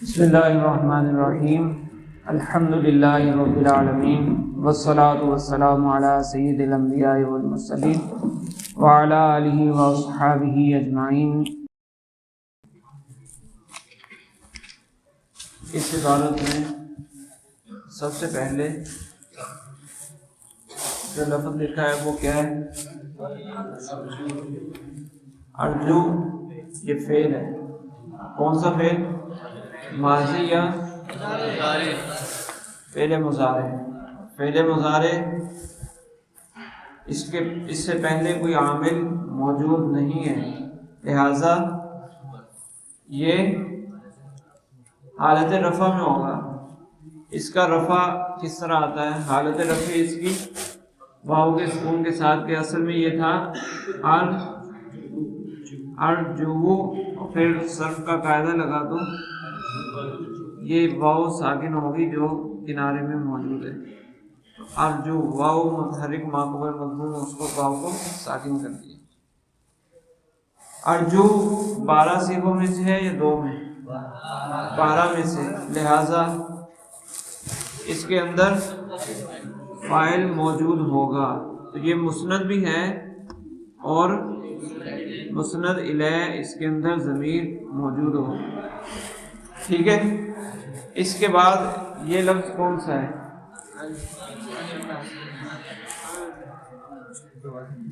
بسم اللہ الرحمن الرحیم الحمد للہ رب العالمین والصلاة والسلام علی سید الانبیاء والمرسلین وعلی آلہ واصحابہ اجمعین۔ اس عبارت میں سب سے پہلے جو لفظ لکھا ہے وہ کیا ہے؟ ارجو۔ یہ فعل ہے، کون سا فعل؟ ماضی یا فعل مضارع؟ فعل مضارع اس سے پہلے کوئی عامل موجود نہیں ہے، لہذا یہ حالت رفع میں ہوگا۔ اس کا رفع کس طرح آتا ہے؟ حالت رفع اس کی واو کے سکون کے ساتھ، کے اصل میں یہ تھا ارجو، پھر صرف کا قاعدہ لگا دو، یہ واو ساکن ہوگی جو کنارے میں موجود ہے۔ ارجو واو متحرک ماقبل مضمون، اس کو واو کو ساکن کر دیا۔ ارجو 12 صیغوں میں سے ہے یا 2 میں؟ 12 میں سے، لہذا اس کے اندر فاعل موجود ہوگا، تو یہ مسند بھی ہے اور مسند الیہ، اس کے اندر ضمیر موجود ہو۔ ٹھیک ہے، اس کے بعد یہ لفظ کون سا ہے؟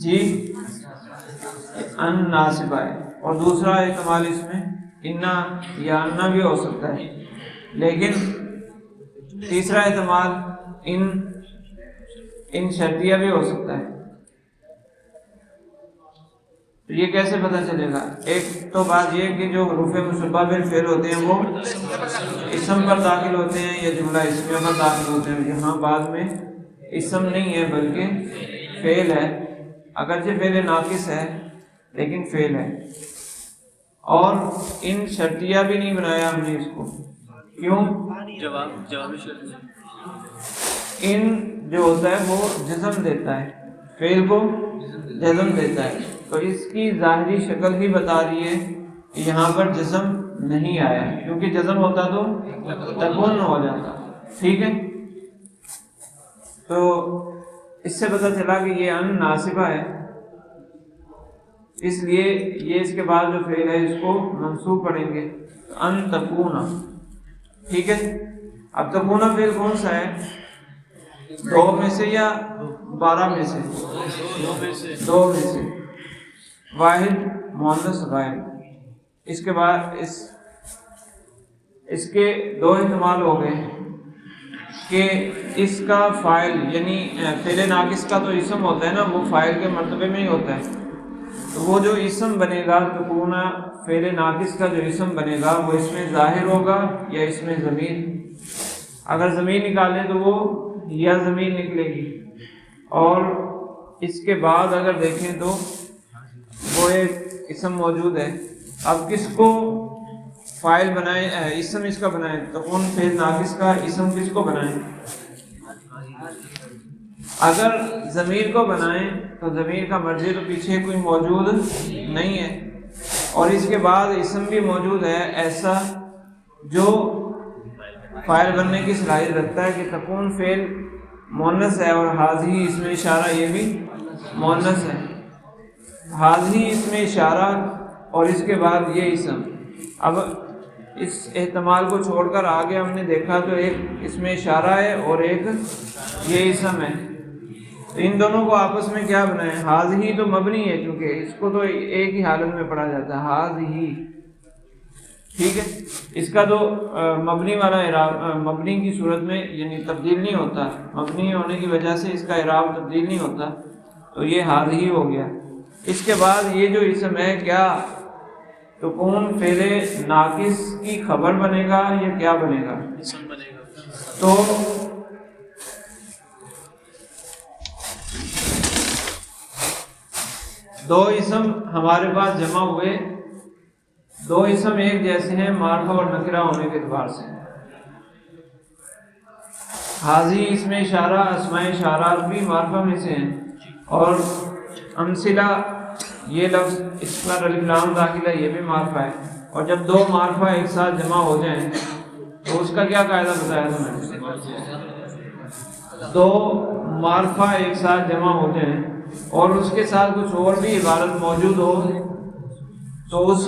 جی، ان ناصبہ ہے، اور دوسرا احتمال اس میں انا یا انا بھی ہو سکتا ہے، لیکن تیسرا احتمال ان شرطیہ بھی ہو سکتا ہے۔ تو یہ کیسے پتہ چلے گا؟ ایک تو بات یہ کہ جو حروف مشبہ بالفعل ہوتے ہیں وہ اسم پر داخل ہوتے ہیں یا جملہ اسمیہ پر داخل ہوتے ہیں۔ یہاں بعد میں اسم نہیں ہے بلکہ فعل ہے، اگرچہ فعل ناقص ہے لیکن فعل ہے۔ اور ان شرطیہ بھی نہیں بنایا ہم نے اس کو، کیوں؟ جواب شرط ان جو ہوتا ہے وہ جزم دیتا ہے، فعل کو جزم دیتا ہے، تو اس کی ظاہری شکل ہی بتا رہی ہے کہ یہاں پر جزم نہیں آیا، کیونکہ جزم ہوتا تو تکون ہو جاتا۔ ٹھیک ہے، تو اس سے پتہ چلا کہ یہ ان ناصبہ ہے، اس لیے یہ اس کے بعد جو فعل ہے اس کو منصوب پڑھیں گے، ان تکون۔ ٹھیک ہے، اب تکون فعل کون سا ہے؟ 2 میں سے یا 12 میں سے؟ 2 میں سے، واحد مؤنث غائب۔ اس کے بعد اس کے 2 احتمال ہو گئے کہ اس کا فاعل یعنی فعل ناقص کا تو اسم ہوتا ہے نا، وہ فاعل کے مرتبے میں ہی ہوتا ہے، تو وہ جو اسم بنے گا تکون فعل ناقص کا جو اسم بنے گا وہ اس میں ظاہر ہوگا یا اس میں ضمیر؟ اگر ضمیر نکالیں تو وہ یا ضمیر نکلے گی، اور اس کے بعد اگر دیکھیں تو وہ ایک اسم موجود ہے۔ اب کس کو فاعل بنائیں، اسم اس کا بنائیں، تو ان فعل ناقص کا اسم کس کو بنائیں؟ اگر ضمیر کو بنائیں تو ضمیر کا مرجع تو پیچھے کوئی موجود نہیں ہے، اور اس کے بعد اسم بھی موجود ہے ایسا جو فاعل بننے کی صلاحیت رکھتا ہے کہ تکون فعل مؤنث ہے، اور حاضی اس میں اشارہ یہ بھی مؤنث ہے، حاضی اس میں اشارہ اور اس کے بعد یہ اسم۔ اب اس احتمال کو چھوڑ کر آگے ہم نے دیکھا تو ایک اس میں اشارہ ہے اور ایک یہ اسم ہے، تو ان دونوں کو آپس میں کیا بنائیں؟ حاضی تو مبنی ہے، کیونکہ اس کو تو ایک ہی حالت میں پڑھا جاتا ہے، حاضی۔ ٹھیک ہے، اس کا تو مبنی والا اعراب مبنی کی صورت میں یعنی تبدیل نہیں ہوتا، مبنی ہونے کی وجہ سے اس کا اعراب تبدیل نہیں ہوتا، تو یہ حاضی ہو گیا۔ اس کے بعد یہ جو اسم ہے کیا تکون فعل ناقص کی خبر بنے گا یا کیا بنے گا؟ اسم بنے گا۔ تو دو اسم ہمارے پاس جمع ہوئے، 2 اسم ایک جیسے ہیں معرفہ اور نکرہ ہونے کے اعتبار سے۔ حاضی اس میں اشارہ اسماء اشارات بھی معرفہ میں سے ہیں، اور امثلہ یہ لفظ اس پر الف لام داخل ہے، یہ بھی معرفہ ہے، اور جب 2 معرفہ ایک ساتھ جمع ہو جائیں تو اس کا کیا قاعدہ بتایا تھا میں نے؟ دو معرفہ ایک ساتھ جمع ہو جائیں اور اس کے ساتھ کچھ اور بھی عبارت موجود ہو تو اس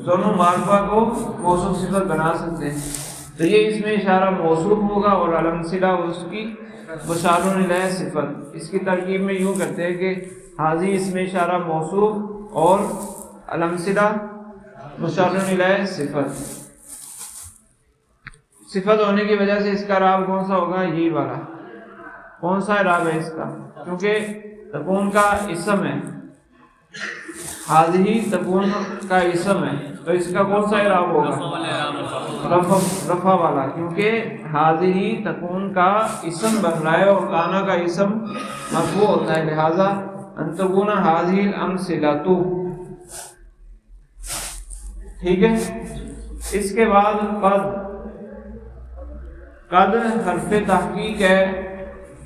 دونوں معرفہ کو موصوف صفت بنا سکتے ہیں. تو یہ اس میں اشارہ موصوف ہوگا اور الامثلہ اس کی مشار الیہ صفت. اس کی ترکیب میں یوں کرتے ہیں کہ حاضی اس میں اشارہ موصوف اور الامثلہ مشار الیہ صفت. صفت ہونے کی وجہ سے اس کا اعراب کون سا ہوگا؟ یہی والا. کون سا اعراب ہے اس کا؟ کیونکہ تکون کا اسم ہے، حاضی تکون کا اسم ہے، تو اس کا کون سا اعراب ہوگا؟ رفع والا، کیونکہ حاضی تکون کا اسم بن رہا ہے اور کانا کا اسم مرفوع ہوتا ہے، لہذا ان تکون حاضی الامثلۃ. ٹھیک ہے. اس کے بعد قد حرف تحقیق ہے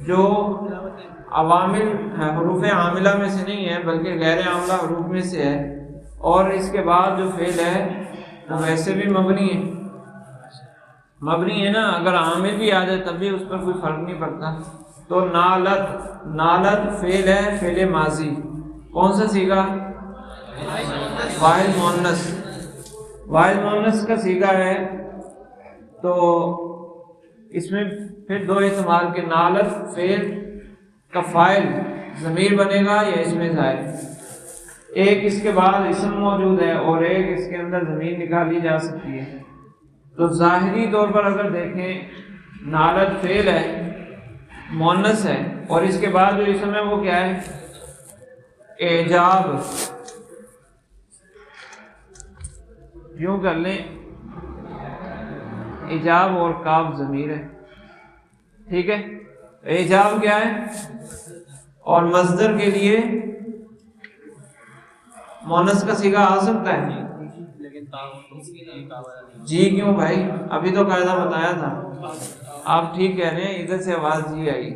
جو عوامل حروف عاملہ میں سے نہیں ہے بلکہ غیر عاملہ حروف میں سے ہے، اور اس کے بعد جو فعل ہے وہ ویسے بھی مبنی ہے نا، اگر عامل بھی آ جائے تب بھی اس پر کوئی فرق نہیں پڑتا. تو نالت فعل ہے، فعل ماضی. کون سا صیغہ؟ واحد مؤنث. واحد مؤنث کا صیغہ ہے. تو اس میں پھر دو احتمال کہ نالت فعل کا فاعل ضمیر بنے گا یا اس میں زائد. ایک اس کے بعد اسم موجود ہے اور ایک اس کے اندر ضمیر نکالی جا سکتی ہے. تو ظاہری طور پر اگر دیکھیں نالت فعل ہے، مؤنث ہے، اور اس کے بعد جو اسم ہے وہ کیا ہے؟ اعجاب. یوں کر لیں ایجاب اور کاف ضمیر ہے. ٹھیک ہے. ایجاب کیا ہے؟ اور مصدر کے لیے مؤنث کا صیغہ آ سکتا ہے. جی کیوں بھائی؟ ابھی تو قاعدہ بتایا تھا. آپ ٹھیک کہہ رہے ہیں، ادھر سے آواز جی آئی.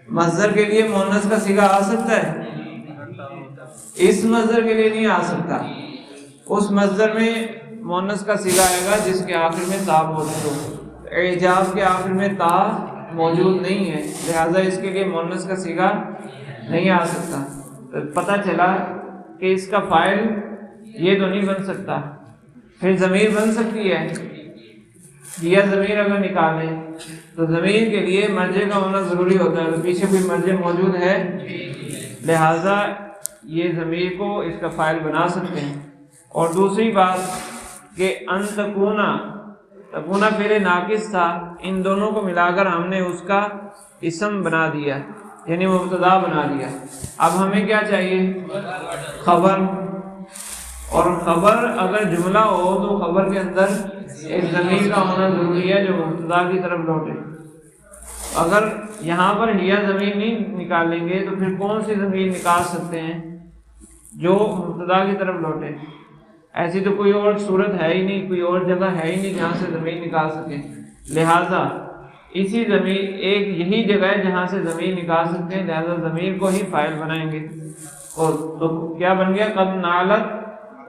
مصدر کے لیے مؤنث کا صیغہ آ سکتا ہے، اس مصدر کے لیے نہیں آ سکتا. اس مصدر میں مؤنث کا صیغہ آئے گا جس کے آخر میں تا موجود ہو. اعجاب کے آخر میں تا موجود نہیں ہے، لہذا اس کے لیے مؤنث کا صیغہ نہیں آ سکتا. پتہ چلا کہ اس کا فاعل یہ تو نہیں بن سکتا. پھر ضمیر بن سکتی ہے، یا ضمیر اگر نکالیں تو ضمیر کے لیے مرجع کا ہونا ضروری ہوتا ہے. تو پیچھے کوئی مرجع موجود ہے، لہذا یہ ضمیر کو اس کا فاعل بنا سکتے ہیں. اور دوسری بات کہ ان تکونا فعل ناقص تھا، ان دونوں کو ملا کر ہم نے اس کا اسم بنا دیا، یعنی مبتدا بنا دیا. اب ہمیں کیا چاہیے؟ خبر. اور خبر اگر جملہ ہو تو خبر کے اندر ایک ضمیر کا ہونا ضروری ہے جو مبتدا کی طرف لوٹے. اگر یہاں پر ہیا ضمیر نہیں نکالیں گے تو پھر کون سی ضمیر نکال سکتے ہیں جو مبتدا کی طرف لوٹے؟ ایسی تو کوئی اور صورت ہے ہی نہیں، کوئی اور جگہ ہے ہی نہیں جہاں سے ضمیر نکال سکیں. لہذا اسی ضمیر ایک یہی جگہ ہے جہاں سے ضمیر نکال سکتے ہیں، لہذا ضمیر کو ہی فاعل بنائیں گے. اور تو کیا بن گیا؟ قد نالت.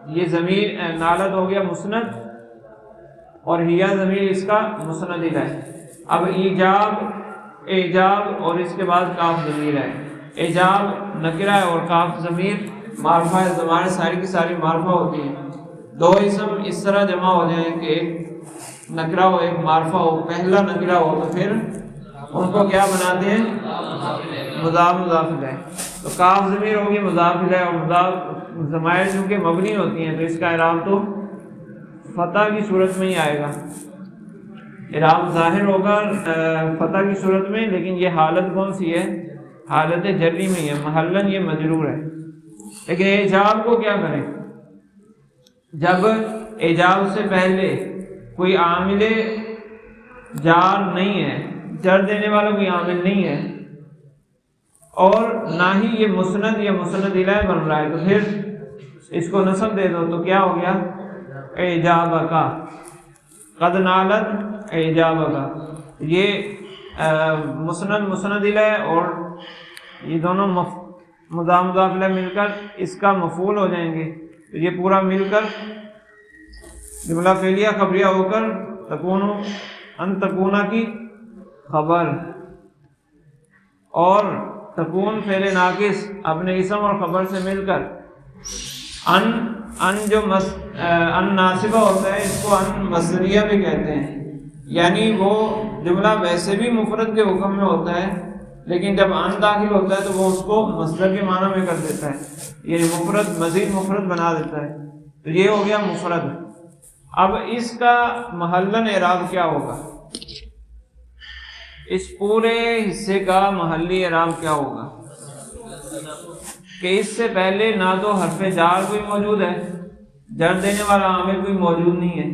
یہ ضمیر نالت ہو گیا مسند اور ہیا ضمیر اس کا مسند الیہ. اب ایجاب اور اس کے بعد کاف ضمیر ہے. ایجاب نکرہ ہے اور کاف ضمیر معرفہ ہے. زمانے ساری کی ساری معرفہ ہوتی ہیں. دو اسم اس طرح جمع ہو جائیں کہ ایک نکرہ ہو ایک معرفہ ہو. پہلا نکرہ ہو تو پھر ان کو کیا بناتے ہیں؟ مضاف الیہ. تو کاف ضمیر ہوگی مضاف الیہ، اور مضاف ضمائر چونکہ مبنی ہوتی ہیں تو اس کا اعراب تو فتح کی صورت میں ہی آئے گا. اعراب ظاہر ہوگا فتح کی صورت میں، لیکن یہ حالت کون سی ہے؟ حالت جری میں ہے. محلن یہ مجرور ہے. لیکن ایجاب کو کیا کریں؟ جب ایجاب سے پہلے کوئی عامل جار نہیں ہے، جر دینے والا کوئی عامل نہیں ہے، اور نہ ہی یہ مسند یا مسند الیہ بن رہا ہے، تو پھر اس کو نصب دے دو تو کیا ہو گیا؟ ایجاب کا. قد نالت ایجاب کا. یہ مسند الیہ اور یہ دونوں مضاف الیہ مل کر اس کا مفعول ہو جائیں گے. تو یہ پورا مل کر جملہ فعلیہ خبریہ ہو کر تکون ان تکونا کی خبر، اور تکون فعل ناقص اپنے اسم اور خبر سے مل کر ان جو ان ناصبہ ہوتا ہے اس کو ان مصدریہ بھی کہتے ہیں، یعنی وہ جملہ ویسے بھی مفرد کے حکم میں ہوتا ہے لیکن جب ان داخل ہوتا ہے تو وہ اس کو مصدر کے معنی میں کر دیتا ہے، یعنی مفرد مزید مفرد بنا دیتا ہے، تو یہ ہو گیا مفرد۔ اب اس کا محلاً اعراب کیا ہوگا، اس پورے حصے کا محلی اعراب کیا ہوگا کہ اس سے پہلے نہ تو حرف جار کوئی موجود ہے، جر دینے والا عامل کوئی موجود نہیں ہے،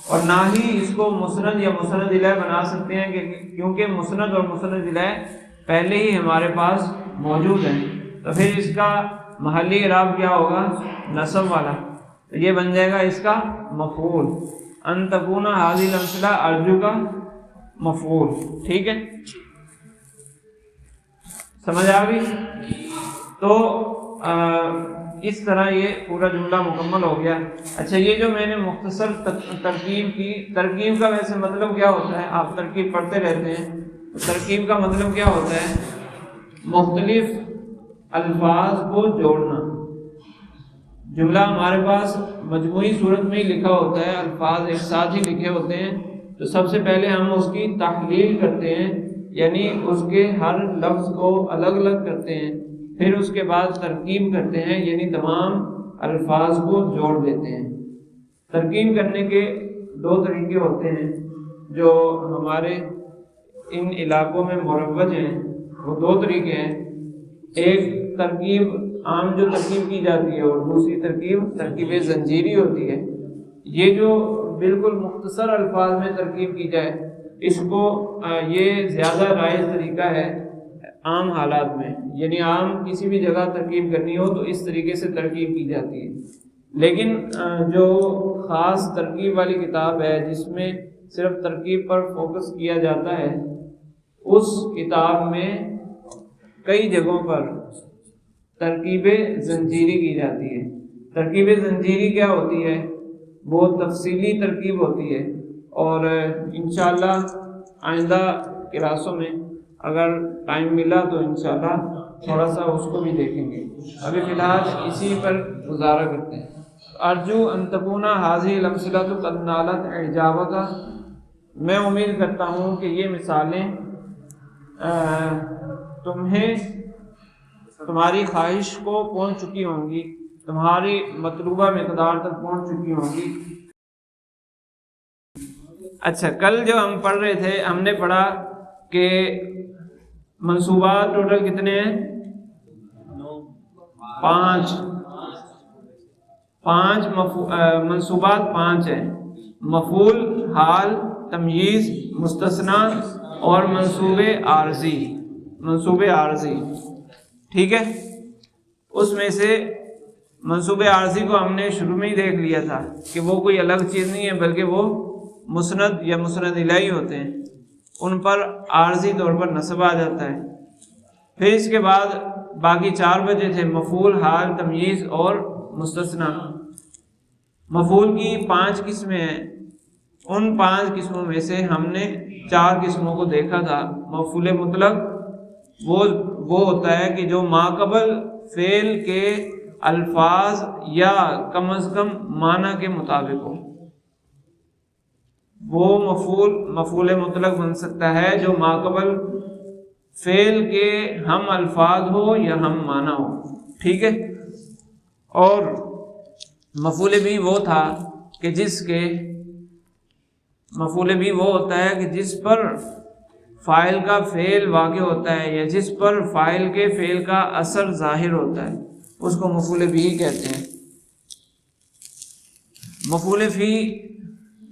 اور نہ ہی اس کو مسند یا مسند الیہ بنا سکتے ہیں کیونکہ مسند اور مسند الیہ پہلے ہی ہمارے پاس موجود ہیں، تو پھر اس کا محلی اعراب کیا ہوگا، نصب والا، تو یہ بن جائے گا اس کا مفعول، ان تکون ھذہ الامثلہ ارجو کا مفعول۔ ٹھیک ہے، سمجھ آ گئی؟ تو اس طرح یہ پورا جملہ مکمل ہو گیا۔ اچھا، یہ جو میں نے مختصر ترکیب کی، ترکیب کا ویسے مطلب کیا ہوتا ہے، آپ ترکیب پڑھتے رہتے ہیں، ترکیب کا مطلب کیا ہوتا ہے، مختلف الفاظ کو جوڑنا۔ جملہ ہمارے پاس مجموعی صورت میں ہی لکھا ہوتا ہے، الفاظ ایک ساتھ ہی لکھے ہوتے ہیں، تو سب سے پہلے ہم اس کی تحلیل کرتے ہیں، یعنی اس کے ہر لفظ کو الگ الگ کرتے ہیں، پھر اس کے بعد ترکیب کرتے ہیں، یعنی تمام الفاظ کو جوڑ دیتے ہیں۔ ترکیب کرنے کے دو طریقے ہوتے ہیں جو ہمارے ان علاقوں میں مروج ہیں، وہ دو طریقے ہیں، ایک ترکیب عام جو ترکیب کی جاتی ہے اور دوسری ترکیب زنجیری ہوتی ہے۔ یہ جو بالکل مختصر الفاظ میں ترکیب کی جائے، اس کو یہ زیادہ رائج طریقہ ہے عام حالات میں، یعنی عام کسی بھی جگہ ترکیب کرنی ہو تو اس طریقے سے ترکیب کی جاتی ہے، لیکن جو خاص ترکیب والی کتاب ہے جس میں صرف ترکیب پر فوکس کیا جاتا ہے، اس کتاب میں کئی جگہوں پر ترکیب زنجیری کی جاتی ہے۔ ترکیب زنجیری کیا ہوتی ہے، وہ تفصیلی ترکیب ہوتی ہے، اور انشاءاللہ آئندہ کلاسوں میں اگر ٹائم ملا تو انشاءاللہ تھوڑا سا اس کو بھی دیکھیں گے، ابھی فی الحال اسی پر گزارا کرتے ہیں۔ ارجو ان تکون ھذہ الامثلہ قد نالت اعجابک، میں امید کرتا ہوں کہ یہ مثالیں تمہیں تمہاری خواہش کو پہنچ چکی ہوں گی، تمہاری مطلوبہ مقدار تک پہنچ چکی ہوں گی۔ اچھا، کل جو ہم پڑھ رہے تھے، ہم نے پڑھا کہ منصوبات ٹوٹل کتنے ہیں، 5 منصوبات 5 ہیں، مفعول، حال، تمییز، مستثنی اور منصوب عارضی۔ ٹھیک ہے، اس میں سے منصوب عارضی کو ہم نے شروع میں ہی دیکھ لیا تھا کہ وہ کوئی الگ چیز نہیں ہے بلکہ وہ مسند یا مسند الیہ ہوتے ہیں، ان پر عارضی طور پر نصب آ جاتا ہے۔ پھر اس کے بعد باقی 4 بچے تھے، مفعول، حال، تمییز اور مستثنی۔ مفعول کی 5 قسمیں ہیں، ان 5 قسموں میں سے ہم نے 4 قسموں کو دیکھا تھا۔ مفعول مطلق وہ ہوتا ہے کہ جو ماقبل فعل کے الفاظ یا کم از کم معنی کے مطابق ہو، وہ مفعول مطلق بن سکتا ہے جو ماقبل فعل کے ہم الفاظ ہو یا ہم معنی ہو۔ ٹھیک ہے، اور مفعول بھی وہ تھا کہ مفعول بھی وہ ہوتا ہے کہ جس پر فاعل کا فعل واقع ہوتا ہے یا جس پر فاعل کے فعل کا اثر ظاہر ہوتا ہے، اس کو مفعول بھی کہتے ہیں۔ مفعول فی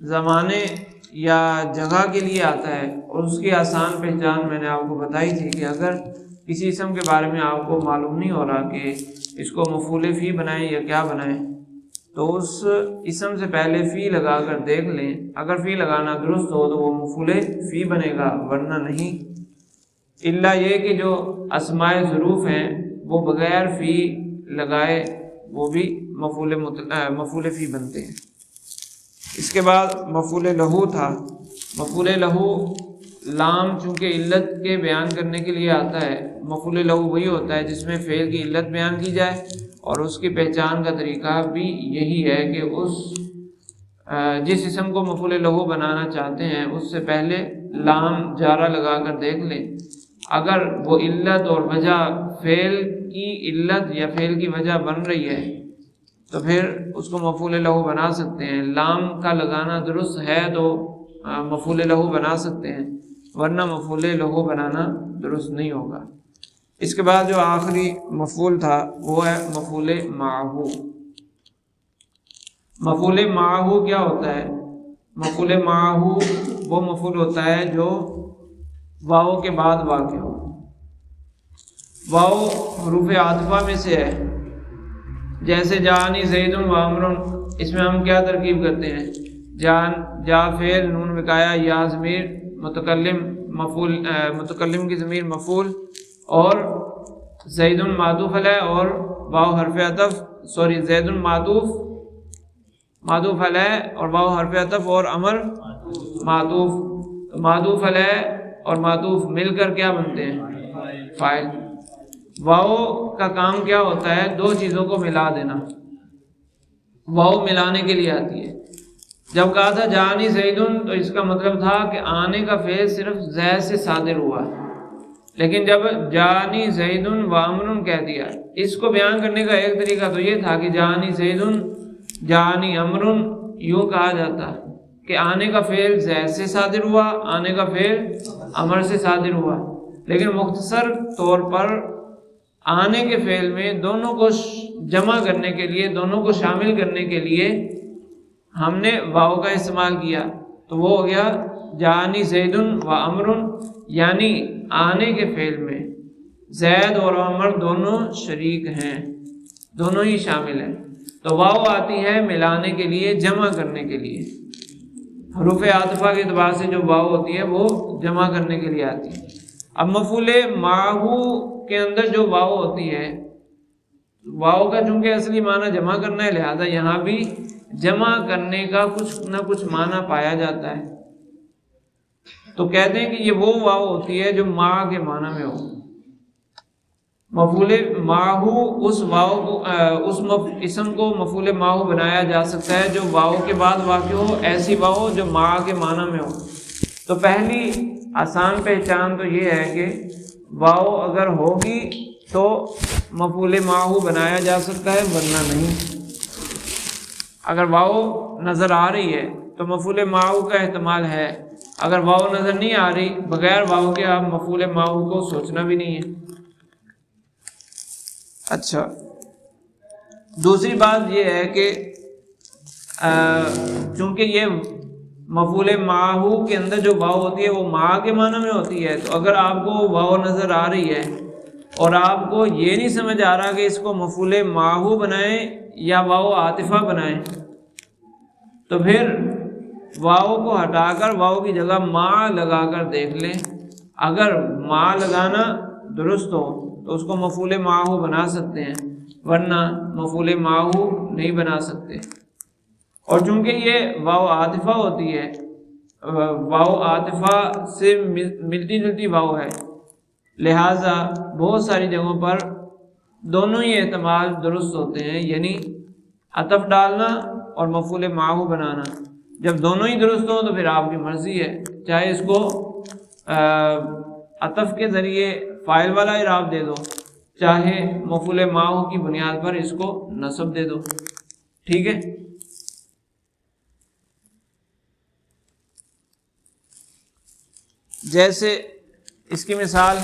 زمانے یا جگہ کے لیے آتا ہے، اور اس کی آسان پہچان میں نے آپ کو بتائی تھی کہ اگر کسی اسم کے بارے میں آپ کو معلوم نہیں ہو رہا کہ اس کو مفعول فی بنائیں یا کیا بنائیں، تو اس اسم سے پہلے فی لگا کر دیکھ لیں، اگر فی لگانا درست ہو تو وہ مفعول فی بنے گا، ورنہ نہیں، الا یہ کہ جو اسماء ظروف ہیں وہ بغیر فی لگائے وہ بھی مفعول فی بنتے ہیں۔ اس کے بعد مفعول لہو تھا. مفعول لہو لام چونکہ علت کے بیان کرنے کے لیے آتا ہے. مفعول لہو وہی ہوتا ہے جس میں فعل کی علت بیان کی جائے، اور اس کی پہچان کا طریقہ بھی یہی ہے کہ جس اسم کو مفعول لہو بنانا چاہتے ہیں اس سے پہلے لام جارہ لگا کر دیکھ لیں. اگر وہ علت اور وجہ فعل کی علت یا فعل کی وجہ بن رہی ہے تو پھر اس کو مفعول لہو بنا سکتے ہیں. لام کا لگانا درست ہے تو مفعول لہو بنا سکتے ہیں، ورنہ مفعول لہو بنانا درست نہیں ہوگا. اس کے بعد جو آخری مفعول تھا وہ ہے مفعول معہو. مفعول معہو کیا ہوتا ہے؟ مفعول معہو وہ مفعول ہوتا ہے جو واو کے بعد واقع ہو. واو حروف عاطفہ میں سے ہے، جیسے جانی زید و عمر. اس میں ہم کیا ترکیب کرتے ہیں؟ جا فعل، نون وقایا، یا ضمیر متکلم مفعول، متکلم کی ضمیر مفعول، اور زید معطوف علیہ، اور واو حرف عطف، زید معطوف علیہ اور واو حرف عطف، اور امر معطوف علیہ اور معطوف مل کر کیا بنتے ہیں؟ فاعل. واو کا کام کیا ہوتا ہے؟ دو چیزوں کو ملا دینا. واو ملانے کے لیے آتی ہے. جب کہا تھا جانی زیدن تو اس کا مطلب تھا کہ آنے کا فعل صرف زید سے صادر ہوا، لیکن جب جانی زیدن و عمرن کہہ دیا، اس کو بیان کرنے کا ایک طریقہ تو یہ تھا کہ جانی زیدن جانی عمرن یوں کہا جاتا کہ آنے کا فعل زید سے صادر ہوا، آنے کا فعل عمر سے صادر ہوا. لیکن مختصر طور پر آنے کے فعل میں دونوں کو جمع کرنے کے لیے، دونوں کو شامل کرنے کے لیے ہم نے واو کا استعمال کیا، تو وہ ہو گیا جانی زیدن و عمرن، یعنی آنے کے فعل میں زید اور عمر دونوں شریک ہیں، دونوں ہی شامل ہیں. تو واو آتی ہے ملانے کے لیے، جمع کرنے کے لیے. حروف عاطفہ کے اعتبار سے جو واو ہوتی ہے وہ جمع کرنے کے لیے آتی ہے. اب مفعول معہو کے اندر جو واو ہوتی ہے، واو کا چونکہ اصلی معنی جمع کرنا ہے، لہذا یہاں بھی جمع کرنے کا کچھ نہ کچھ معنی پایا جاتا ہے. تو کہتے ہیں کہ یہ وہ واو ہوتی ہے جو ما کے معنی میں ہو. مفعول معہو اس واو کو اسم کو مفعول معہو بنایا جا سکتا ہے جو واو کے بعد واقع ہو، ایسی واو جو ما کے معنی میں ہو. تو پہلی آسان پہچان تو یہ ہے کہ واو اگر ہوگی تو مفعول معہو بنایا جا سکتا ہے، ورنہ نہیں. اگر واو نظر آ رہی ہے تو مفعول معہو کا احتمال ہے. اگر واو نظر نہیں آ رہی، بغیر واو کے آپ مفعول معہو کو سوچنا بھی نہیں ہے. اچھا، دوسری بات یہ ہے کہ چونکہ یہ مفعول معہو کے اندر جو واو ہوتی ہے وہ ما کے معنی میں ہوتی ہے، تو اگر آپ کو واو نظر آ رہی ہے اور آپ کو یہ نہیں سمجھ آ رہا کہ اس کو مفعول معہو بنائیں یا واو عاطفہ بنائیں، تو پھر واو کو ہٹا کر واو کی جگہ ما لگا کر دیکھ لیں. اگر ما لگانا درست ہو تو اس کو مفعول معہو بنا سکتے ہیں، ورنہ مفعول معہو نہیں بنا سکتے. اور چونکہ یہ واو عاطفہ ہوتی ہے، واو عاطفہ سے ملتی جلتی واو ہے، لہٰذا بہت ساری جگہوں پر دونوں ہی احتمال درست ہوتے ہیں، یعنی عطف ڈالنا اور مفعول معہو بنانا. جب دونوں ہی درست ہوں تو پھر آپ کی مرضی ہے، چاہے اس کو عطف کے ذریعے فاعل والا اعراب دے دو، چاہے مفعول معہو کی بنیاد پر اس کو نصب دے دو. ٹھیک ہے. جیسے اس کی مثال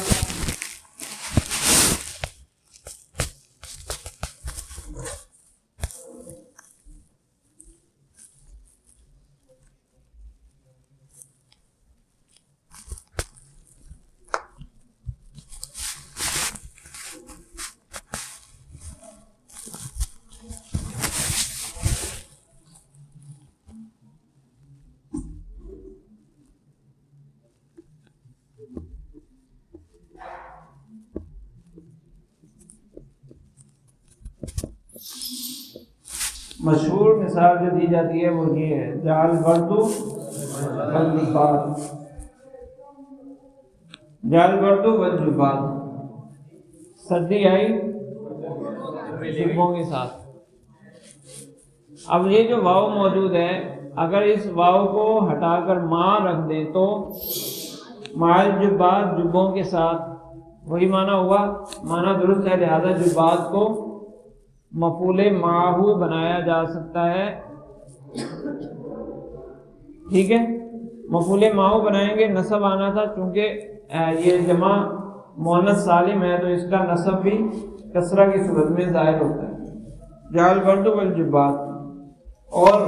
مشہور مثال جو دی جاتی ہے وہ یہ ہے، جعل برد والجبال، جعل برد والجبال، سردی آئی جبوں کے ساتھ۔ اب یہ جو واو موجود ہے، اگر اس واو کو ہٹا کر ماں رکھ دیں تو مال جبات، جبوں کے ساتھ، وہی معنی ہوا، معنی درست ہے، لہذا جبات کو مفعول معہو بنایا جا سکتا ہے، ٹھیک ہے، مفعول معہو بنائیں گے، نصب آنا تھا چونکہ یہ جمع مؤنث سالم ہے تو اس کا نصب بھی کسرہ کی صورت میں ظاہر ہوتا ہے، جعل برد والجبات۔ اور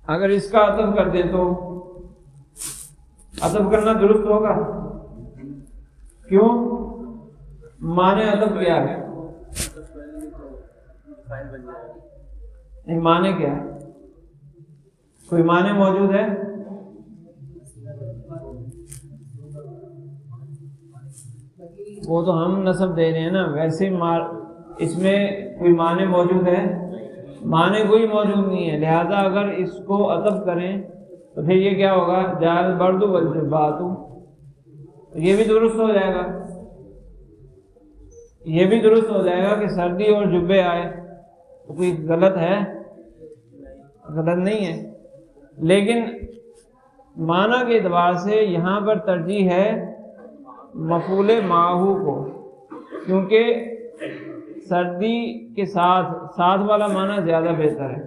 اگر اس کا عطف کر دیں تو عطف کرنا درست ہوگا، کیوں؟ معنی عطف کیا ہے؟ معنی کیا ہے؟ کوئی معنی موجود ہے؟ وہ تو ہم نصب دے رہے ہیں نا، ویسے اس میں کوئی معنی موجود ہے؟ معنی کوئی موجود نہیں ہے، لہذا اگر اس کو عطف کریں تو پھر یہ کیا ہوگا؟ جعل برد والجبات، یہ بھی درست ہو جائے گا، یہ بھی درست ہو جائے گا کہ سردی اور جبے آئے، تو کوئی غلط ہے؟ غلط نہیں ہے، لیکن معنی کے اعتبار سے یہاں پر ترجیح ہے مفعول معہو کو، کیونکہ سردی کے ساتھ والا معنی زیادہ بہتر ہے،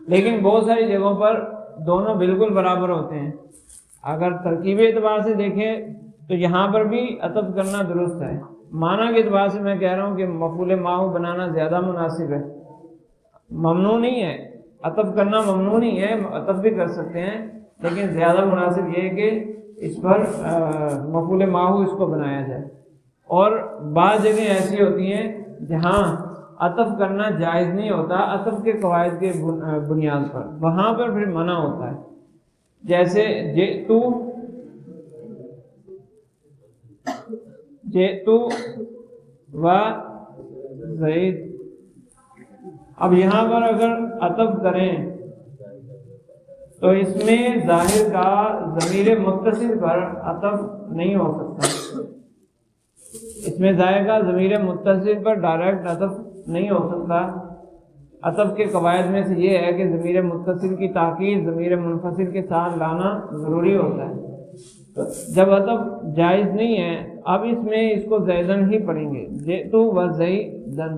لیکن بہت ساری جگہوں پر دونوں بالکل برابر ہوتے ہیں۔ اگر ترکیبی اعتبار سے دیکھیں تو یہاں پر بھی عطف کرنا درست ہے، معنی کے اعتبار سے میں کہہ رہا ہوں کہ مفعول معہو بنانا زیادہ مناسب ہے، ممنوع نہیں ہے، عطف کرنا ممنوع نہیں ہے، عطف بھی کر سکتے ہیں، لیکن زیادہ مناسب یہ ہے کہ اس پر مفعول معہو اس کو بنایا جائے۔ اور بعض جگہیں ایسی ہوتی ہیں جہاں عطف کرنا جائز نہیں ہوتا، عطف کے قواعد کے بنیاد پر، وہاں پر پھر منع ہوتا ہے، جیسے جئتو و زید۔ اب یہاں پر اگر عطف کریں تو اس میں ظاہر کا ضمیر متصل پر عطف نہیں ہو سکتا، اس میں ظاہر کا ضمیر متصل پر ڈائریکٹ عطف نہیں ہو سکتا۔ عطف کے قواعد میں سے یہ ہے کہ ضمیر متصل کی تاکید ضمیر منفصل کے ساتھ لانا ضروری ہوتا ہے، تو جب عطف جائز نہیں ہے، اب اس میں اس کو زیدن ہی پڑھیں گے، جئتو و زیدن،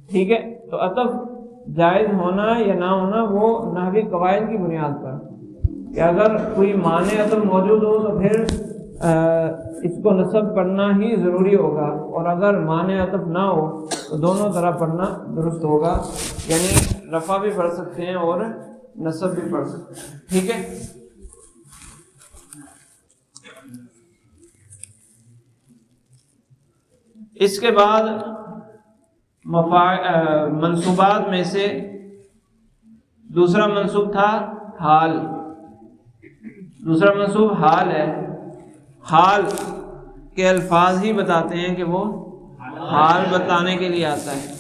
ٹھیک ہے۔ تو عطف جائز ہونا یا نہ ہونا وہ نحوی قواعد کی بنیاد پر، کہ اگر کوئی معنی عطف موجود ہو تو پھر اس کو نصب پڑھنا ہی ضروری ہوگا، اور اگر معنی عطف نہ ہو تو دونوں طرح پڑھنا درست ہوگا، یعنی رفع بھی پڑھ سکتے ہیں اور نصب بھی پڑھ سکتے ہیں، ٹھیک ہے۔ اس کے بعد منصوبات میں سے دوسرا منصوب تھا حال، دوسرا منصوب حال ہے۔ حال کے الفاظ ہی بتاتے ہیں کہ وہ حال بتانے کے لیے آتا ہے،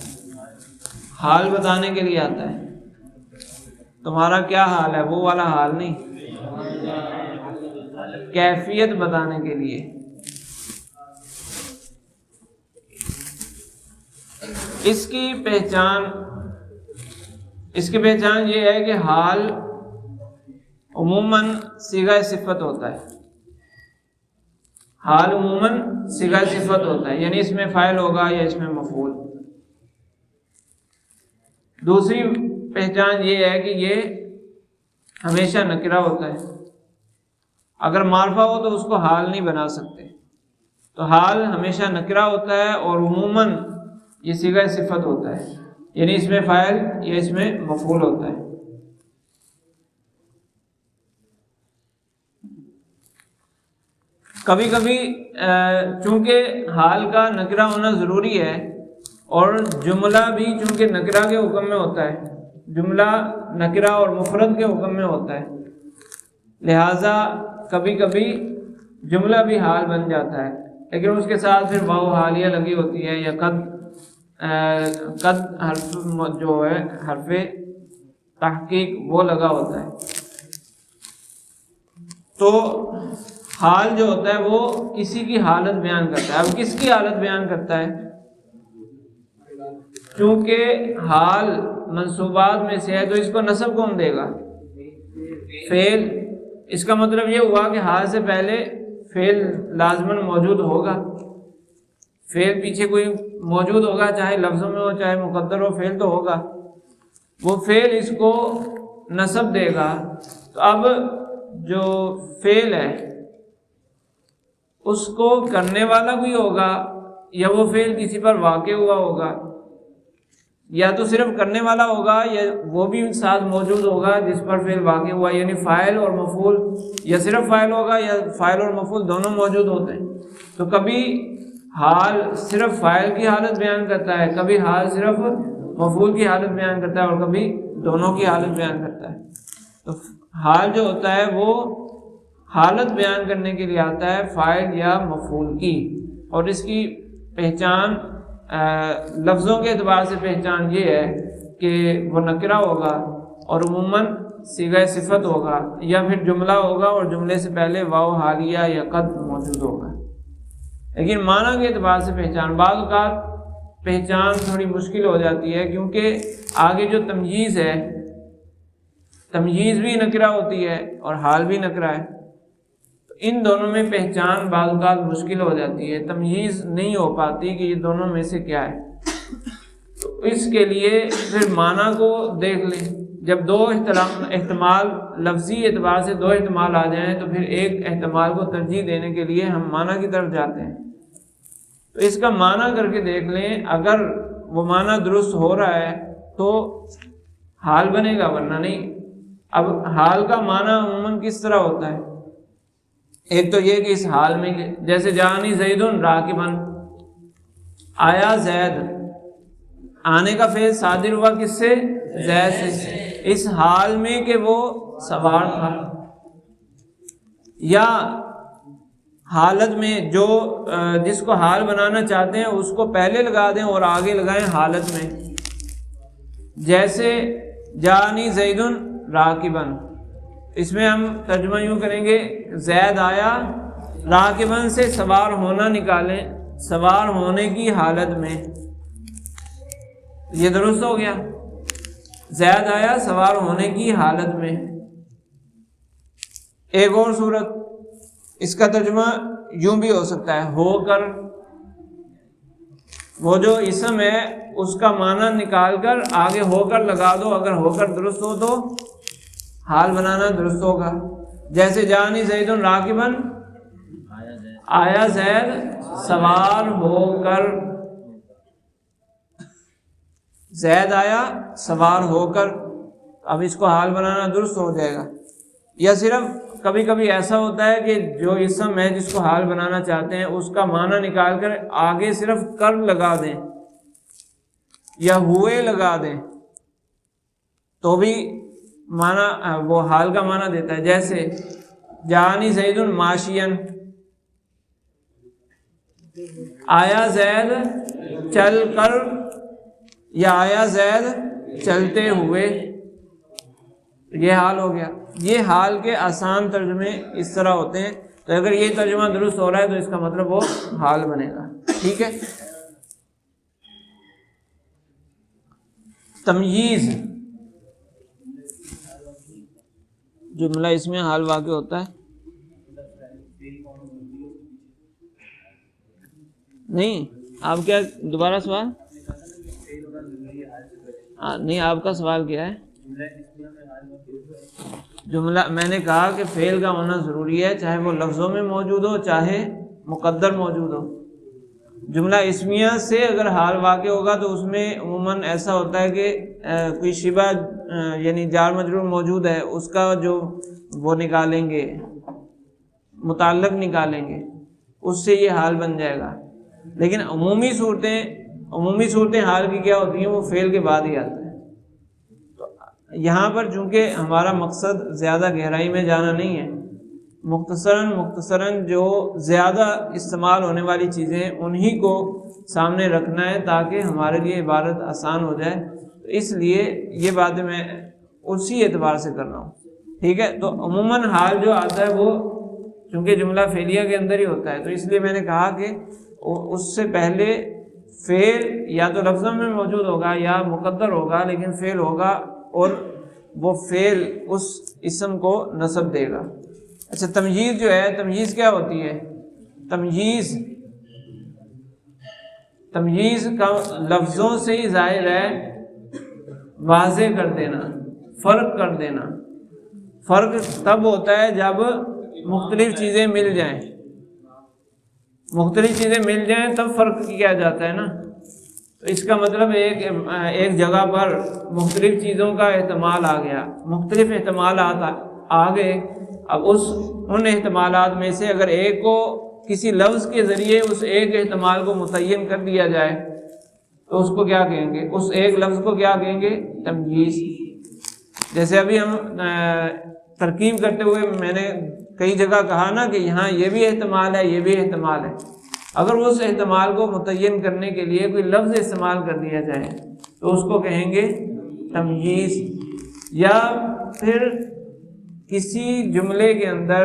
حال بتانے کے لیے آتا ہے۔ تمہارا کیا حال ہے؟ وہ والا حال نہیں، کیفیت بتانے کے لیے۔ اس کی پہچان یہ ہے کہ حال عموماً صیغہ صفت ہوتا ہے، حال عموماً صیغہ صفت ہوتا ہے، یعنی اس میں فاعل ہوگا یا اس میں مفعول۔ دوسری پہچان یہ ہے کہ یہ ہمیشہ نکرہ ہوتا ہے، اگر معرفہ ہو تو اس کو حال نہیں بنا سکتے، تو حال ہمیشہ نکرہ ہوتا ہے اور عموماً یہ صیغہ صفت ہوتا ہے، یعنی اس میں فاعل یا اس میں مفعول ہوتا ہے۔ کبھی کبھی چونکہ حال کا نکرہ ہونا ضروری ہے اور جملہ بھی چونکہ نکرہ کے حکم میں ہوتا ہے، جملہ نکرہ اور مفرد کے حکم میں ہوتا ہے، لہٰذا کبھی کبھی جملہ بھی حال بن جاتا ہے، لیکن اس کے ساتھ پھر واو حالیہ لگی ہوتی ہے یا قد قد حرف جو ہے حرف تحقیق وہ لگا ہوتا ہے. تو حال جو ہوتا ہے وہ کسی کی حالت بیان کرتا ہے. اب کس کی حالت بیان کرتا ہے؟ چونکہ حال منصوبات میں سے ہے تو اس کو نصب کون دے گا؟ فعل. اس کا مطلب یہ ہوا کہ حال سے پہلے فعل لازماً موجود ہوگا. فعل پیچھے کوئی موجود ہوگا، چاہے لفظوں میں ہو چاہے مقدر ہو، فعل تو ہوگا. وہ فعل اس کو نصب دے گا. تو اب جو فعل ہے اس کو کرنے والا بھی ہوگا یا وہ فعل کسی پر واقع ہوا ہوگا، یا تو صرف کرنے والا ہوگا یا وہ بھی ساتھ موجود ہوگا جس پر فعل واقع ہوا، یعنی فاعل اور مفعول، یا صرف فاعل ہوگا یا فاعل اور مفعول دونوں موجود ہوتے ہیں. تو کبھی حال صرف فاعل کی حالت بیان کرتا ہے، کبھی حال صرف مفعول کی حالت بیان کرتا ہے، اور کبھی دونوں کی حالت بیان کرتا ہے. تو حال جو ہوتا ہے وہ حالت بیان کرنے کے لیے آتا ہے فاعل یا مفعول کی، اور اس کی پہچان لفظوں کے اعتبار سے پہچان یہ ہے کہ وہ نکرہ ہوگا اور عموماً صیغہ صفت ہوگا، یا پھر جملہ ہوگا اور جملے سے پہلے واو حالیہ یا قد موجود ہوگا. لیکن معنی کے اعتبار سے پہچان بعض اوقات پہچان تھوڑی مشکل ہو جاتی ہے، کیونکہ آگے جو تمییز ہے، تمییز بھی نکرہ ہوتی ہے اور حال بھی نکرہ ہے. ان دونوں میں پہچان بعض اوقات مشکل ہو جاتی ہے، تمییز نہیں ہو پاتی کہ یہ دونوں میں سے کیا ہے. تو اس کے لیے پھر معنی کو دیکھ لیں. جب دو احتمال لفظی اعتبار سے دو احتمال آ جائیں تو پھر ایک احتمال کو ترجیح دینے کے لیے ہم معنی کی طرف جاتے ہیں. تو اس کا معنی کر کے دیکھ لیں، اگر وہ معنی درست ہو رہا ہے تو حال بنے گا، ورنہ نہیں. اب حال کا معنی عموماً کس طرح ہوتا ہے؟ ایک تو یہ کہ اس حال میں جیسے جانی زید راکبن، آیا زید، آنے کا فعل صادر ہوا کس سے؟ زید سے، اس حال میں کہ وہ سوار تھا. یا حالت میں جو جس کو حال بنانا چاہتے ہیں اس کو پہلے لگا دیں اور آگے لگائیں حالت میں. جیسے جانی زید راکبن، اس میں ہم ترجمہ یوں کریں گے زید آیا، راکبن سے سوار ہونا نکالیں، سوار ہونے کی حالت میں. یہ درست ہو گیا، زید آیا سوار ہونے کی حالت میں. ایک اور صورت اس کا ترجمہ یوں بھی ہو سکتا ہے ہو کر. وہ جو اسم ہے اس کا معنی نکال کر آگے ہو کر لگا دو، اگر ہو کر درست ہو تو حال بنانا درست ہوگا. جیسے جانی زید راکبن، آیا زید سوار ہو کر، زید آیا سوار ہو کر. اب اس کو حال بنانا درست ہو جائے گا. یا صرف کبھی کبھی ایسا ہوتا ہے کہ جو اسم ہے جس کو حال بنانا چاہتے ہیں اس کا معنی نکال کر آگے صرف کر لگا دیں یا ہوئے لگا دیں تو بھی معنی وہ حال کا معنی دیتا ہے. جیسے جانی زید ماشین، آیا زید چل کر یا آیا زید چلتے ہوئے، یہ حال ہو گیا. یہ حال کے آسان ترجمے اس طرح ہوتے ہیں. تو اگر یہ ترجمہ درست ہو رہا ہے تو اس کا مطلب وہ حال بنے گا. ٹھیک ہے. تمییز جملہ اس میں حال واقع ہوتا ہے. نہیں آپ کیا دوبارہ سوال؟ نہیں آپ کا سوال کیا ہے؟ جملہ میں نے کہا کہ فعل کا ہونا ضروری ہے، چاہے وہ لفظوں میں موجود ہو چاہے مقدر موجود ہو. جملہ اسمیہ سے اگر حال واقع ہوگا تو اس میں عموماً ایسا ہوتا ہے کہ کوئی شبہ یعنی جار مجرور موجود ہے، اس کا جو وہ نکالیں گے، متعلق نکالیں گے، اس سے یہ حال بن جائے گا. لیکن عمومی صورتیں حال کی کیا ہوتی ہیں؟ وہ فعل کے بعد ہی آتا ہے. تو یہاں پر چونکہ ہمارا مقصد زیادہ گہرائی میں جانا نہیں ہے مختصراً جو زیادہ استعمال ہونے والی چیزیں انہی کو سامنے رکھنا ہے تاکہ ہمارے لیے عبارت آسان ہو جائے. تو اس لیے یہ باتیں میں اسی اعتبار سے کر رہا ہوں. ٹھیک ہے. تو عموماً حال جو آتا ہے وہ چونکہ جملہ فعلیہ کے اندر ہی ہوتا ہے، تو اس لیے میں نے کہا کہ اس سے پہلے فعل یا تو لفظوں میں موجود ہوگا یا مقدر ہوگا، لیکن فعل ہوگا اور وہ فعل اس اسم کو نصب دے گا. اچھا، تمییز جو ہے، تمییز کیا ہوتی ہے؟ تمییز کا لفظوں سے ہی ظاہر ہے واضح کر دینا، فرق کر دینا. فرق تب ہوتا ہے جب مختلف چیزیں مل جائیں. مختلف چیزیں مل جائیں تب فرق کیا جاتا ہے نا. تو اس کا مطلب ایک جگہ پر مختلف چیزوں کا احتمال آ گیا، مختلف احتمالات آ گئے. اب ان احتمالات میں سے اگر ایک کو کسی لفظ کے ذریعے اس ایک احتمال کو متعین کر دیا جائے تو اس کو کیا کہیں گے؟ اس ایک لفظ کو کیا کہیں گے؟ تمییز. جیسے ابھی ہم ترکیب کرتے ہوئے میں نے کئی جگہ کہا نا کہ یہاں یہ بھی احتمال ہے، یہ بھی احتمال ہے. اگر اس احتمال کو متعین کرنے کے لیے کوئی لفظ استعمال کر دیا جائے تو اس کو کہیں گے تمییز. یا پھر کسی جملے کے اندر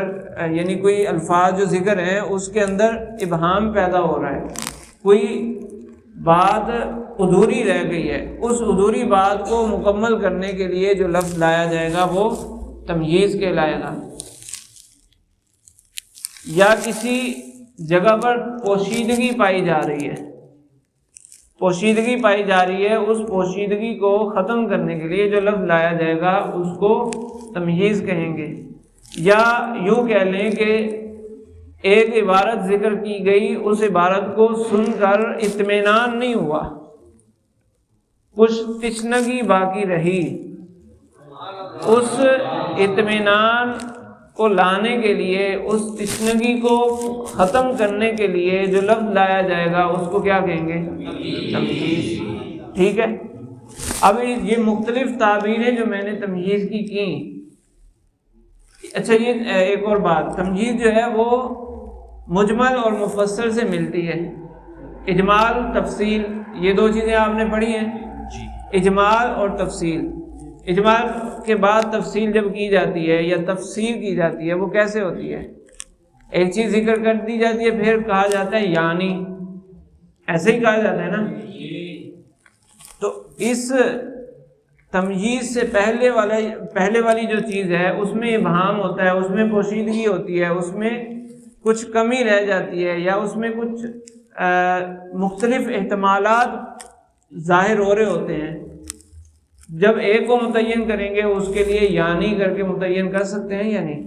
یعنی کوئی الفاظ جو ذکر ہیں اس کے اندر ابہام پیدا ہو رہا ہے، کوئی بات ادھوری رہ گئی ہے، اس ادھوری بات کو مکمل کرنے کے لیے جو لفظ لایا جائے گا وہ تمییز کہلائے گا. یا کسی جگہ پر پوشیدگی پائی جا رہی ہے، اس پوشیدگی کو ختم کرنے کے لیے جو لفظ لایا جائے گا اس کو تمییز کہیں گے. یا یوں کہہ لیں کہ ایک عبارت ذکر کی گئی، اس عبارت کو سن کر اطمینان نہیں ہوا، کچھ تشنگی باقی رہی، اس اطمینان کو لانے کے لیے، اس تشنگی کو ختم کرنے کے لیے جو لفظ لایا جائے گا اس کو کیا کہیں گے؟ تمییز. ٹھیک ہے. اب یہ مختلف تعبیریں جو میں نے تمییز کی. اچھا، یہ ایک اور بات، تمییز جو ہے وہ مجمل اور مفصل سے ملتی ہے. اجمال، تفصیل، یہ دو چیزیں آپ نے پڑھی ہیں، اجمال اور تفصیل. اجمال کے بعد تفصیل جب کی جاتی ہے یا تفسیر کی جاتی ہے وہ کیسے ہوتی ہے؟ ایک چیز ذکر کر دی جاتی ہے پھر کہا جاتا ہے یعنی، ایسے ہی کہا جاتا ہے نا. تو اس تمییز سے پہلے والی جو چیز ہے اس میں ابہام ہوتا ہے، اس میں پوشیدگی ہوتی ہے، اس میں کچھ کمی رہ جاتی ہے یا اس میں کچھ مختلف احتمالات ظاہر ہو رہے ہوتے ہیں. جب ایک کو متعین کریں گے اس کے لیے یعنی کر کے متعین کر سکتے ہیں یا نہیں؟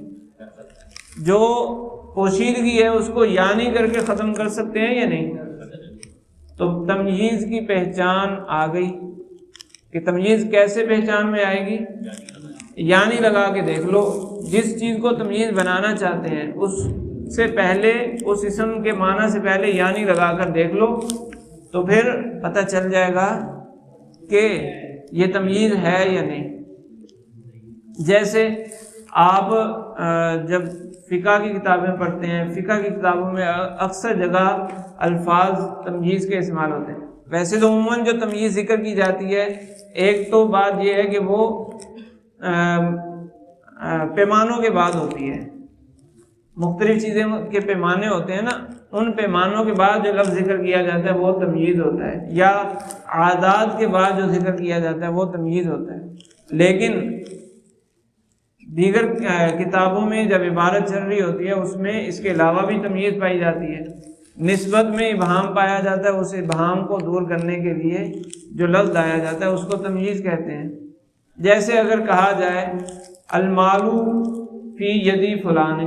جو پوشیدگی ہے اس کو یعنی کر کے ختم کر سکتے ہیں یا نہیں؟ تو تمییز کی پہچان آ گئی. کہ تمییز کیسے پہچان میں آئے گی؟ یعنی لگا کے دیکھ لو. جس چیز کو تمییز بنانا چاہتے ہیں اس سے پہلے، اس اسم کے معنی سے پہلے یعنی لگا کر دیکھ لو تو پھر پتہ چل جائے گا کہ یہ تمییز ہے یا نہیں. جیسے آپ جب فقہ کی کتابیں پڑھتے ہیں، فقہ کی کتابوں میں اکثر جگہ الفاظ تمییز کے استعمال ہوتے ہیں. ویسے تو عموماً جو تمییز ذکر کی جاتی ہے، ایک تو بات یہ ہے کہ وہ پیمانوں کے بعد ہوتی ہے. مختلف چیزیں کے پیمانے ہوتے ہیں نا، ان پیمانوں کے بعد جو لفظ ذکر کیا جاتا ہے وہ تمییز ہوتا ہے، یا عادات کے بعد جو ذکر کیا جاتا ہے وہ تمییز ہوتا ہے. لیکن دیگر کتابوں میں جب عبارت چل رہی ہوتی ہے اس میں اس کے علاوہ بھی تمییز پائی جاتی ہے. نسبت میں ابہام پایا جاتا ہے، اس ابہام کو دور کرنے کے لیے جو لفظ لایا جاتا ہے اس کو تمییز کہتے ہیں. جیسے اگر کہا جائے المال فی یدی فلان،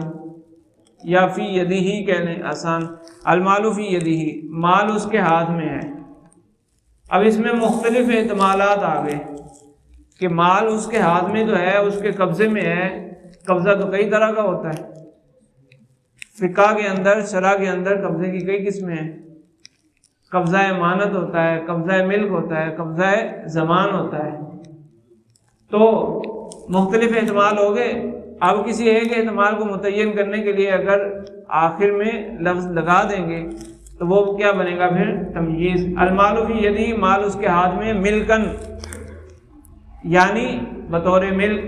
یا فی یدی ہی کہہ لیں آسان، المال فی یدی ہی، مال اس کے ہاتھ میں ہے. اب اس میں مختلف احتمالات آ گئے کہ مال اس کے ہاتھ میں تو ہے، اس کے قبضے میں ہے. قبضہ تو کئی طرح کا ہوتا ہے. فقہ کے اندر، شرع کے اندر قبضے کی کئی قسمیں ہیں. قبضہ امانت ہوتا ہے، قبضہ ملک ہوتا ہے، قبضہ زمان ہوتا ہے. تو مختلف احتمال ہو گئے، اب کسی ایک احتمال کو متعین کرنے کے لیے اگر آخر میں لفظ لگا دیں گے تو وہ کیا بنے گا پھر تمییز۔ المال فی یدی، مال اس کے ہاتھ میں، ملکن یعنی بطور ملک،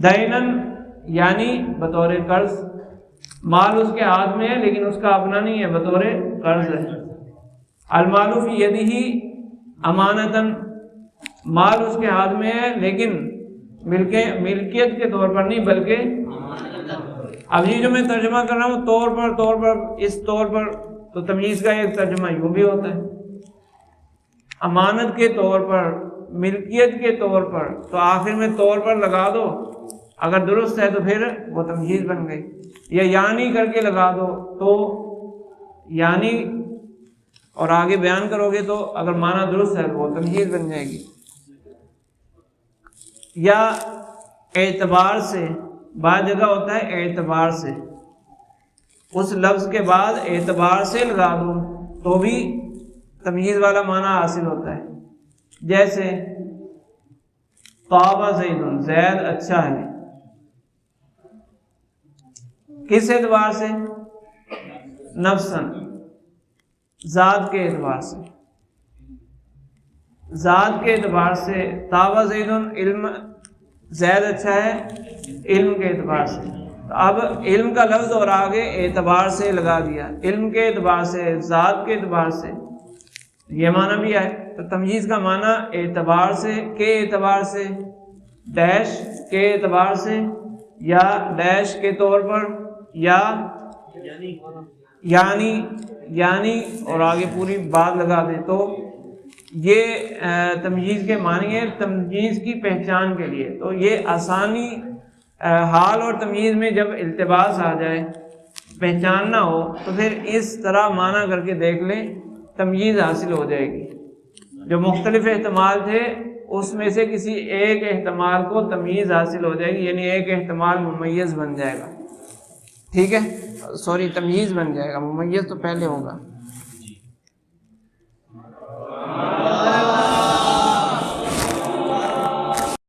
دینن یعنی بطور قرض، مال اس کے ہاتھ میں ہے لیکن اس کا اپنا نہیں ہے، بطور قرض ہے۔ المال فی یدہ امانتن، مال اس کے ہاتھ میں ہے لیکن ملکیت کے طور پر نہیں بلکہ اب یہ جو میں ترجمہ کر رہا ہوں طور پر اس طور پر، تو تمییز کا ایک ترجمہ یوں بھی ہوتا ہے، امانت کے طور پر، ملکیت کے طور پر، تو آخر میں طور پر لگا دو، اگر درست ہے تو پھر وہ تمییز بن گئی، یا یعنی کر کے لگا دو تو یعنی، اور آگے بیان کرو گے تو اگر معنی درست ہے تو وہ تمییز بن جائے گی۔ یا اعتبار سے، بعض جگہ ہوتا ہے اعتبار سے، اس لفظ کے بعد اعتبار سے لگا دو تو بھی تمییز والا معنی حاصل ہوتا ہے، جیسے طاب زید، زید اچھا ہے، کس اعتبار سے؟ نفسن، ذات کے اعتبار سے، ذات کے اعتبار سے، طاب زید علم، زید اچھا ہے علم کے اعتبار سے، اب علم کا لفظ اور آگے اعتبار سے لگا دیا، علم کے اعتبار سے، ذات کے اعتبار سے، یہ معنی بھی ہے۔ تو تمییز کا معنی اعتبار سے، کے اعتبار سے، ڈیش کے اعتبار سے، یا ڈیش کے طور پر، یا یعنی اور آگے پوری بات لگا دیں تو یہ تمییز کے معنی ہے، تمییز کی پہچان کے لیے۔ تو یہ آسانی حال اور تمییز میں جب التباس آ جائے، پہچان نہ ہو، تو پھر اس طرح معنی کر کے دیکھ لیں، تمییز حاصل ہو جائے گی۔ جو مختلف احتمال تھے اس میں سے کسی ایک احتمال کو تمییز حاصل ہو جائے گی، یعنی ایک احتمال ممیز بن جائے گا، ٹھیک ہے، سوری تمییز بن جائے گا، ممیز تو پہلے ہوگا۔